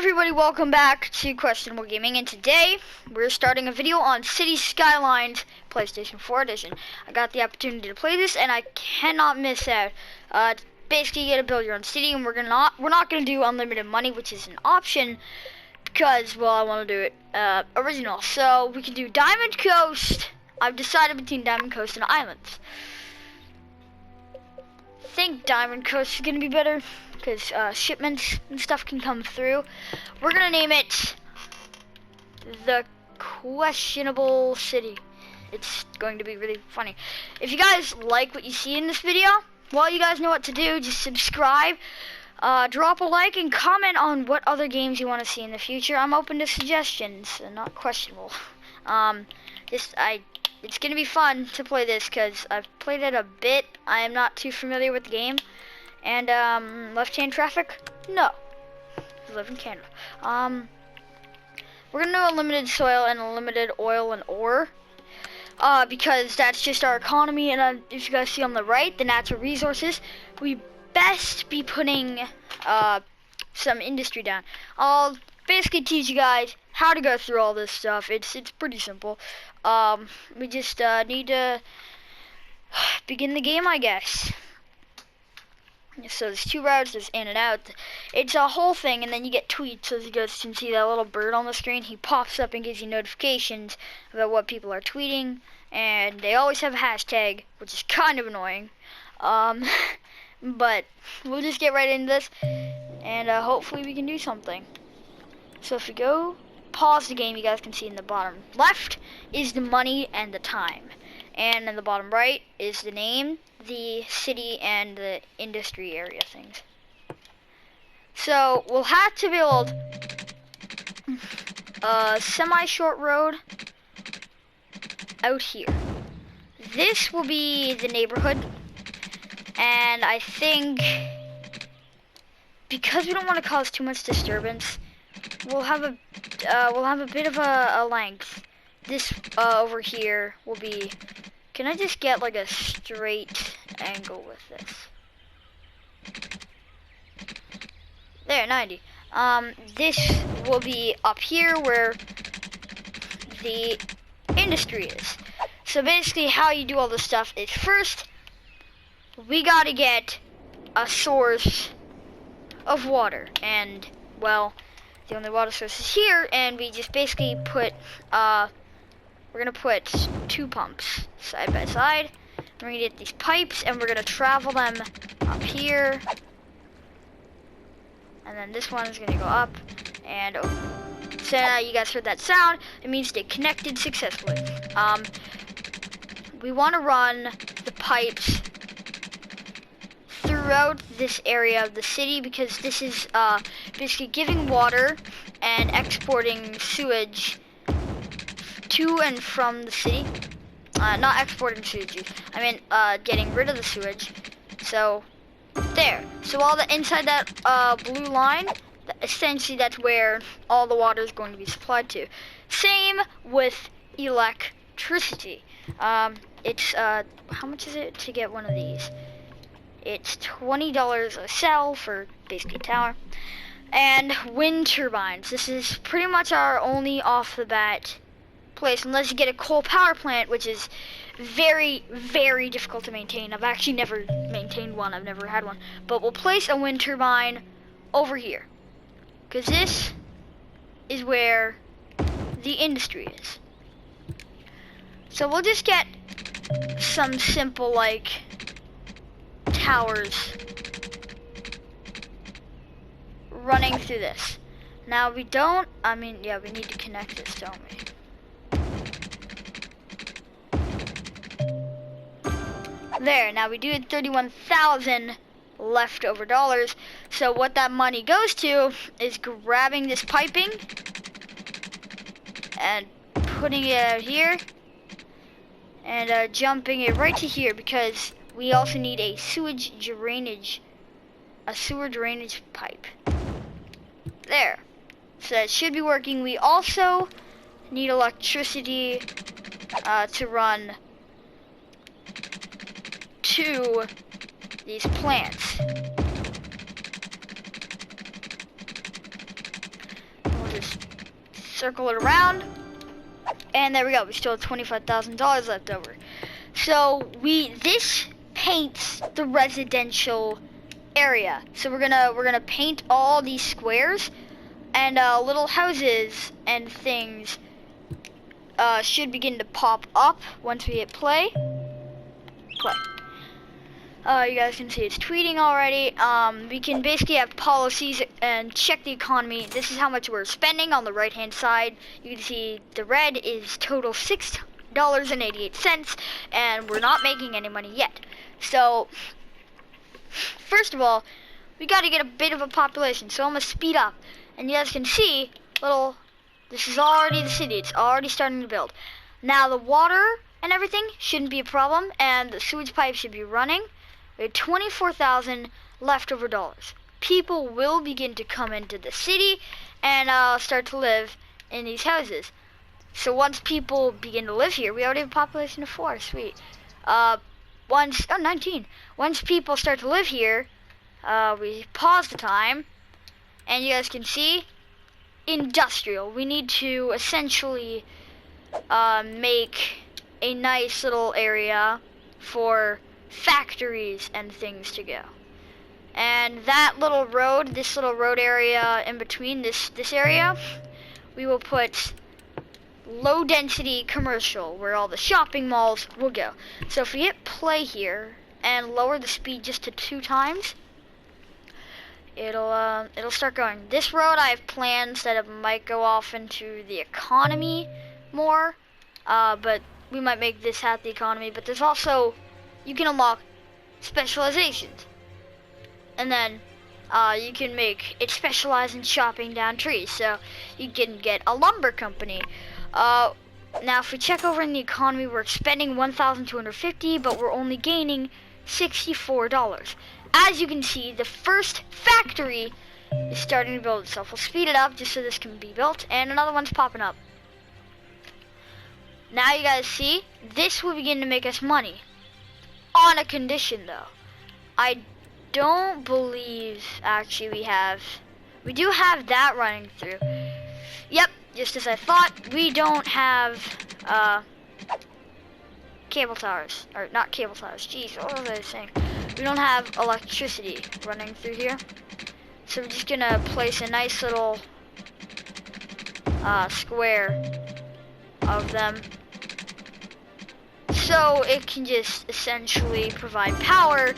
everybody, welcome back to Questionable Gaming, and today we're starting a video on City Skylines PlayStation 4 edition. I got the opportunity to play this and I cannot miss out. Basically you get to build your own city, and we're not gonna do unlimited money, which is an option because, well, I want to do it original. So we can do Diamond Coast. I've decided between Diamond Coast and Islands. I think Diamond Coast is gonna be better because shipments and stuff can come through. We're gonna name it the Questionable City. It's going to be really funny. If you guys like what you see in this video, well, you guys know what to do. Just subscribe, drop a like, and comment on what other games you want to see in the future. I'm open to suggestions, and not questionable. It's gonna be fun to play this because I've played it a bit. I am not too familiar with the game. And left-hand traffic? No. I live in Canada. We're gonna do unlimited soil and unlimited oil and ore. Because that's just our economy, and if you guys see on the right, the natural resources, we best be putting some industry down. I'll basically teach you guys how to go through all this stuff. It's pretty simple. We just need to begin the game, I guess. So there's two routes, there's in and out. It's a whole thing, and then you get tweets. As you guys can see that little bird on the screen, he pops up and gives you notifications about what people are tweeting, and they always have a hashtag, which is kind of annoying. But we'll just get right into this, and hopefully we can do something. So if we go pause the game, you guys can see in the bottom left is the money and the time, and in the bottom right is the name, the city, and the industry area things. So we'll have to build a semi-short road out here. This will be the neighborhood, and I think because we don't want to cause too much disturbance, we'll have a bit of a length. This over here will be. Can I just get like a straight angle with this? There, 90. This will be up here where the industry is. So basically how you do all this stuff is, first we gotta get a source of water, and well, the only water source is here, and we just basically put we're gonna put two pumps side by side. We're gonna get these pipes, and we're gonna travel them up here, and then this one is gonna go up and over. So now you guys heard that sound. It means they connected successfully. We want to run the pipes throughout this area of the city, because this is basically giving water and exporting sewage to and from the city. Not exporting sewage, I mean getting rid of the sewage. So there. So all the inside that blue line, essentially that's where all the water is going to be supplied to. Same with electricity. It's how much is it to get one of these? It's $20 a cell for basically a tower. And wind turbines. This is pretty much our only off the bat place, unless you get a coal power plant, which is very, very difficult to maintain. I've actually never maintained one. I've never had one. But we'll place a wind turbine over here, because this is where the industry is. So we'll just get some simple, like, towers running through this. Now we don't, we need to connect this, don't we? There, now we do have 31,000 leftover dollars. So what that money goes to is grabbing this piping and putting it out here and jumping it right to here, because we also need a sewer drainage pipe. There. So that should be working. We also need electricity to run to these plants. circle it around, and there we go. We still have $25,000 left over. So this paints the residential area. So we're gonna paint all these squares, and little houses and things should begin to pop up once we hit play. You guys can see it's tweeting already. We can basically have policies and check the economy. This is how much we're spending on the right hand side. You can see the red is total $6.88, and we're not making any money yet. So first of all, we got to get a bit of a population, so I'm gonna speed up, and you guys can see this is already the city. It's already starting to build. Now the water and everything shouldn't be a problem, and the sewage pipe should be running. We have 24,000 leftover dollars. People will begin to come into the city and start to live in these houses. So once people begin to live here, we already have a population of 4. Sweet. 19. Once people start to live here, we pause the time, and you guys can see industrial. We need to essentially make a nice little area for factories and things to go. And that little road, this little road area in between this area, we will put low density commercial, where all the shopping malls will go. So if we hit play here and lower the speed just to 2 times, it'll start going. This road I have plans that it might go off into the economy more, but we might make this at the economy. But there's also, you can unlock specializations, and then you can make it specialize in chopping down trees. So you can get a lumber company. Now if we check over in the economy, we're spending $1,250, but we're only gaining $64. As you can see, the first factory is starting to build itself. We'll speed it up just so this can be built, and another one's popping up. Now you guys see, this will begin to make us money. On a condition though. I don't believe actually we do have that running through. Yep, just as I thought, we don't have cable towers, or not cable towers, jeez, what was I saying? We don't have electricity running through here. So we're just gonna place a nice little square of them, so it can just essentially provide power.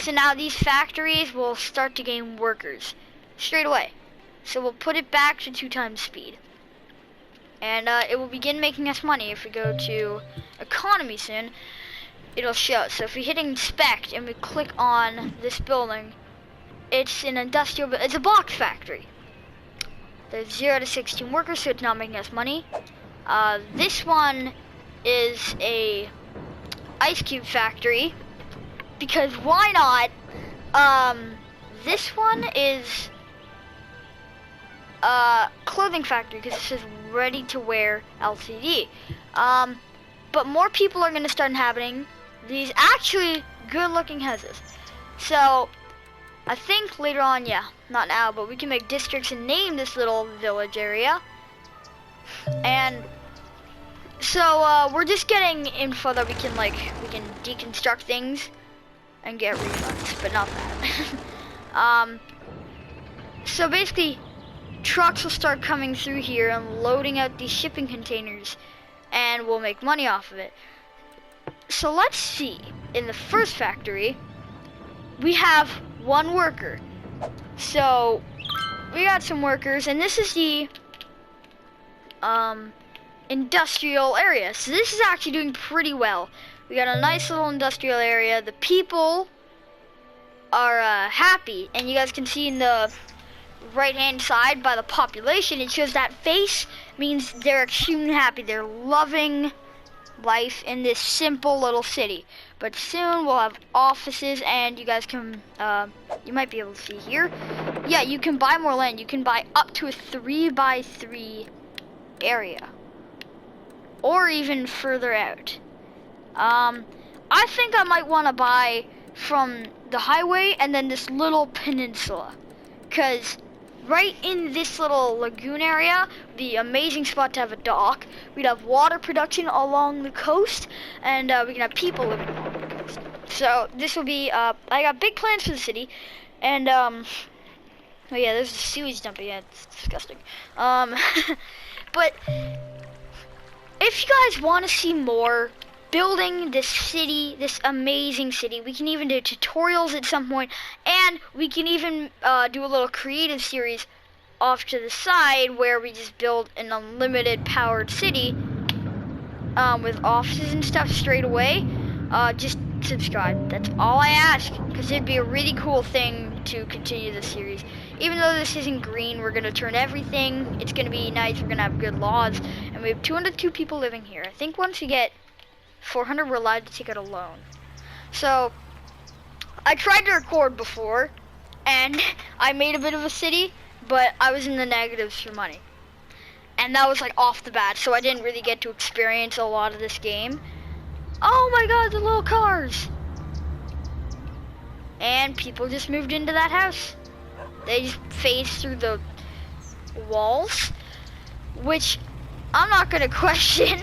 So now these factories will start to gain workers straight away. So we'll put it back to 2 times speed, and it will begin making us money. If we go to economy soon, it'll show. So if we hit inspect and we click on this building, it's an industrial, it's a box factory. There's 0 to 16 workers, so it's not making us money. This one is a ice cube factory, because why not? This one is a clothing factory, because it says ready to wear LCD. But more people are going to start inhabiting these actually good looking houses. So I think later on, yeah, not now, but we can make districts and name this little village area. And so we're just getting info that we can deconstruct things and get refunds, but not that. So basically, trucks will start coming through here and loading out these shipping containers, and we'll make money off of it. So let's see, in the first factory, we have 1 worker. So we got some workers, and this is the industrial area. So this is actually doing pretty well. We got a nice little industrial area. The people are happy, and you guys can see in the right hand side by the population, it shows that face means they're extremely happy. They're loving life in this simple little city. But soon we'll have offices, and you guys can you might be able to see here, yeah, you can buy more land. You can buy up to a 3x3 area, or even further out. I think I might want to buy from the highway and then this little peninsula, because right in this little lagoon area, the amazing spot to have a dock. We'd have water production along the coast, and we can have people living along the coast. So this will be, I got big plans for the city, and, oh yeah, there's a sewage dumping, yeah, it's disgusting. But if you guys want to see more building this city, this amazing city, we can even do tutorials at some point, and we can even do a little creative series off to the side where we just build an unlimited powered city with offices and stuff straight away. Just subscribe. That's all I ask, because it'd be a really cool thing to continue the series. Even though this isn't green, we're going to turn everything. It's going to be nice. We're going to have good laws. And we have 202 people living here. I think once we get 400, we're allowed to take out a loan. So, I tried to record before, and I made a bit of a city, but I was in the negatives for money. And that was like off the bat, so I didn't really get to experience a lot of this game. Oh my god, the little cars! And people just moved into that house. They just phased through the walls, which I'm not gonna question,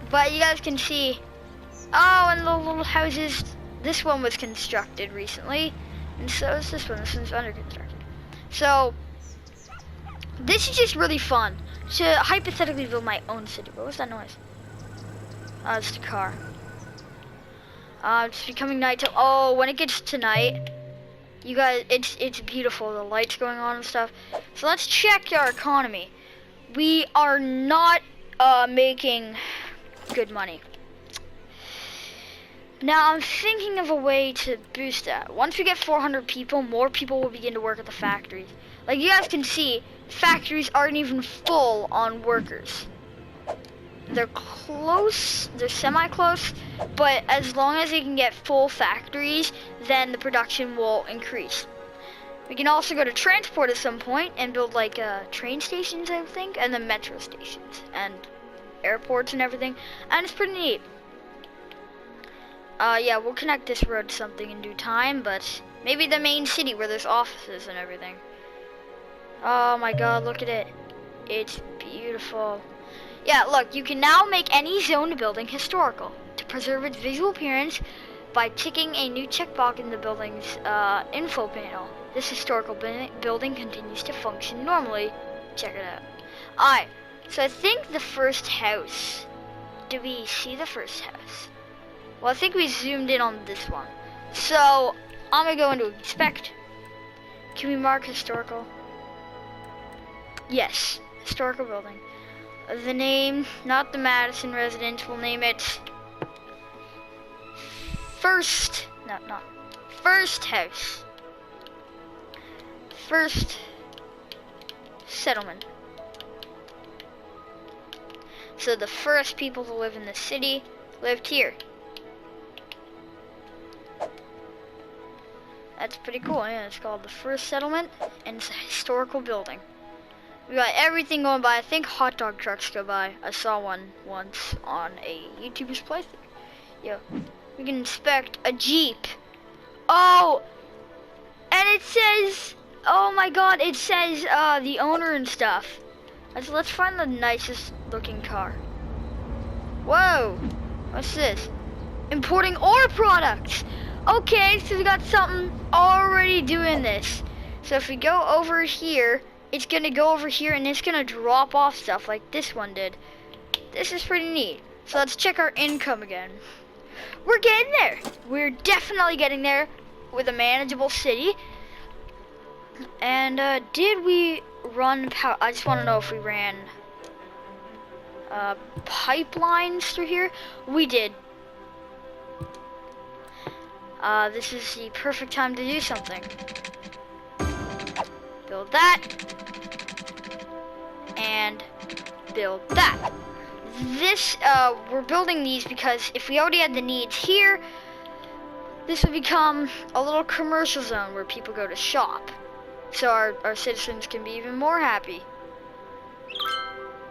but you guys can see. Oh, and the little houses. This one was constructed recently, and so is this one. This one's under construction. So this is just really fun to hypothetically build my own city. What was that noise? Oh, it's the car. It's becoming nighttime. Oh, when it gets to night, you guys, it's beautiful. The lights going on and stuff. So let's check our economy. We are not making good money. Now I'm thinking of a way to boost that. Once we get 400 people, more people will begin to work at the factories. Like you guys can see, factories aren't even full on workers. They're close, they're semi-close, but as long as they can get full factories, then the production will increase. We can also go to transport at some point and build like train stations, I think, and then metro stations and airports and everything, and it's pretty neat. Yeah, we'll connect this road to something in due time, but maybe the main city where there's offices and everything. Oh my god, look at it. It's beautiful. Yeah, look, you can now make any zoned building historical to preserve its visual appearance by ticking a new checkbox in the building's info panel. This historical building continues to function normally. Check it out. Alright, so I think the first house. Do we see the first house? Well, I think we zoomed in on this one. So, I'm gonna go into inspect. Can we mark historical? Yes, historical building. The name, not the Madison residence, we'll name it First House. First Settlement. So the first people to live in the city lived here. That's pretty cool, yeah, it's called the First Settlement, and it's a historical building. We got everything going by. I think hot dog trucks go by. I saw one once on a YouTuber's playthrough. Yeah, we can inspect a Jeep. Oh, and it says, oh my god, it says the owner and stuff. Let's find the nicest looking car. Whoa, what's this? Importing ore products. Okay, so we got something already doing this. So if we go over here, it's gonna go over here and it's gonna drop off stuff like this one did. This is pretty neat. So let's check our income again. We're getting there. We're definitely getting there with a manageable city. And did we run power? I just want to know if we ran pipelines through here. We did. This is the perfect time to do something. Build that. And build that. This, we're building these because if we already had the needs here, this would become a little commercial zone where people go to shop. So our citizens can be even more happy.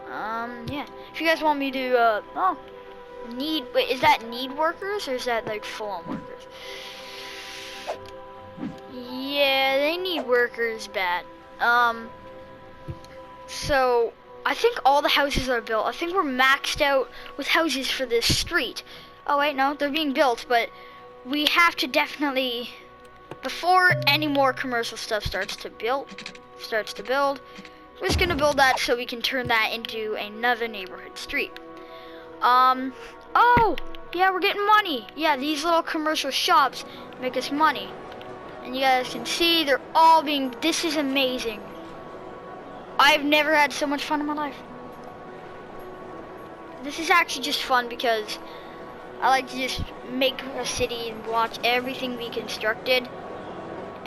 Yeah. If you guys want me to, wait, is that need workers or is that like full-on workers? Yeah, they need workers bad. So I think all the houses are built. I think we're maxed out with houses for this street. Oh wait, no, they're being built, but we have to definitely, before any more commercial stuff starts to build, we're just gonna build that so we can turn that into another neighborhood street. Oh, yeah, we're getting money. Yeah, these little commercial shops make us money. And you guys can see they're all being, this is amazing. I've never had so much fun in my life. This is actually just fun because I like to just make a city and watch everything be constructed.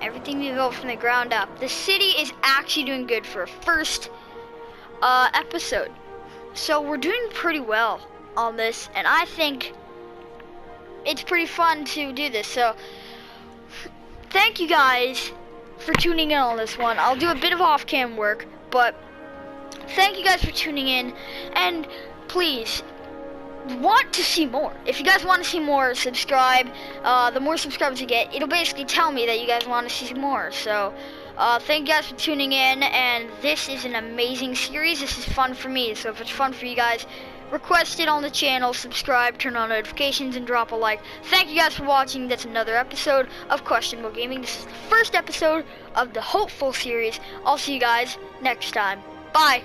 Everything we built from the ground up. The city is actually doing good for a first episode. So we're doing pretty well on this, and I think it's pretty fun to do this. So thank you guys for tuning in on this one. I'll do a bit of off-cam work, but thank you guys for tuning in, and please want to see more. If you guys want to see more, subscribe. The more subscribers you get, it'll basically tell me that you guys want to see more. So thank you guys for tuning in, and this is an amazing series. This is fun for me, so if it's fun for you guys, request it on the channel, subscribe, turn on notifications, and drop a like. Thank you guys for watching. That's another episode of Questionable Gaming. This is the first episode of the Hopeful series. I'll see you guys next time. Bye.